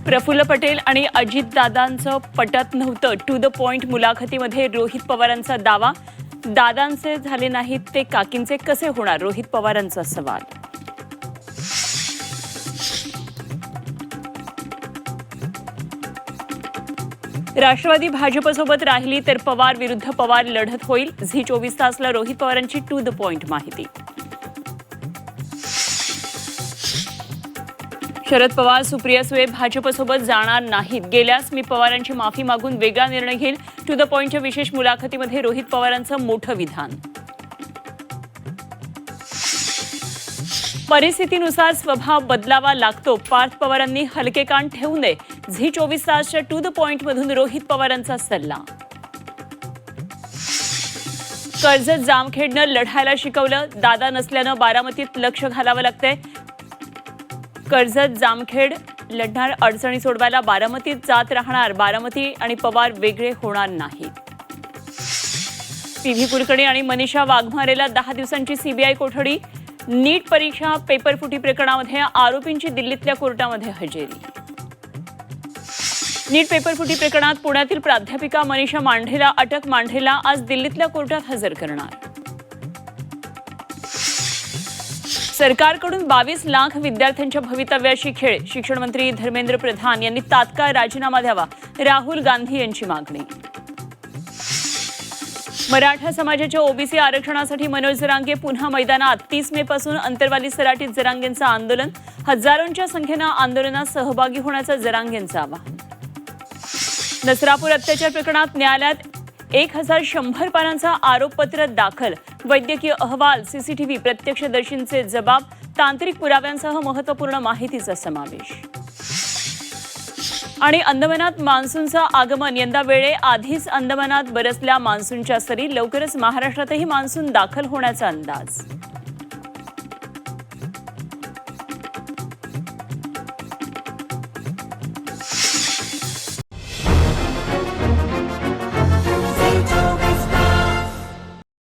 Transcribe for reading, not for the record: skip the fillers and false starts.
प्रफुल्ल पटेल आणि अजितदादांचं पटत नव्हतं. टू द पॉइंट मुलाखतीमध्ये रोहित पवारांचा दावा. दादांचे झाले नाहीत ते काकींचे कसे होणार? रोहित पवारांचा सवाल. राष्ट्रवादी भाजपसोबत राहिली तर पवार विरुद्ध पवार लढत होईल. झी 24 तासला रोहित पवारांची टू द पॉइंट माहिती. शरद पवार सुप्रिया सुळे भाजपसोबत जाणार नाहीत. गेल्यास मी पवारांची माफी मागून वेगळा निर्णय घेईल. टू द पॉइंटच्या विशेष मुलाखतीमध्ये रोहित पवारांचं मोठं विधान. परिस्थितीनुसार स्वभाव बदलावा लागतो. पार्थ पवारांनी हलके कान ठेवू नये. झी 24 तासच्या टू द पॉइंटमधून रोहित पवारांचा सल्ला. कर्जत जामखेडनं लढायला शिकवलं. दादा नसल्यानं बारामतीत लक्ष घालावं लागतंय. कर्जत जामखेड लढणार. अडचणी सोडवायला बारामतीत जात राहणार. बारामती आणि पवार वेगळे होणार नाहीत. पी.व्ही. कुलकर्णी आणि मनीषा वाघमारेला 10 दिवसांची सीबीआय कोठडी. नीट परीक्षा पेपरफुटी प्रकरणामध्ये आरोपींची दिल्लीतल्या कोर्टामध्ये हजेरी. नीट पेपरफुटी प्रकरणात पुण्यातील प्राध्यापिका मनीषा मांढरेला अटक. मांढरेला आज दिल्लीतल्या कोर्टात हजर करणार. सरकारकडून 22 लाख विद्यार्थ्यांच्या भवितव्याशी खेळ. शिक्षण मंत्री धर्मेंद्र प्रधान यांनी तात्काळ राजीनामा द्यावा. राहुल गांधी यांची मागणी. मराठा समाजाच्या ओबीसी आरक्षणासाठी मनोज जरांगे पुन्हा मैदानात. 30 मे पासून अंतरवाली सराटीत जरांगेंचं आंदोलन. हजारोंच्या संख्येनं आंदोलनात सहभागी होण्याचं जरांगेंचं आवाहन. नसरापूर अत्याचार प्रकरणात न्यायालयात 1100 पानांचा आरोपपत्र दाखल. वैद्यकीय अहवाल, सीसीटीव्ही, प्रत्यक्षदर्शींचे जबाब, तांत्रिक पुराव्यांसह महत्त्वपूर्ण माहितीचा समावेश. आणि अंदमानात मान्सूनचं आगमन. यंदा वेळेआधीच अंदमानात बरसल्या मान्सूनच्या सरी. लवकरच महाराष्ट्रातही मान्सून दाखल होण्याचा अंदाज.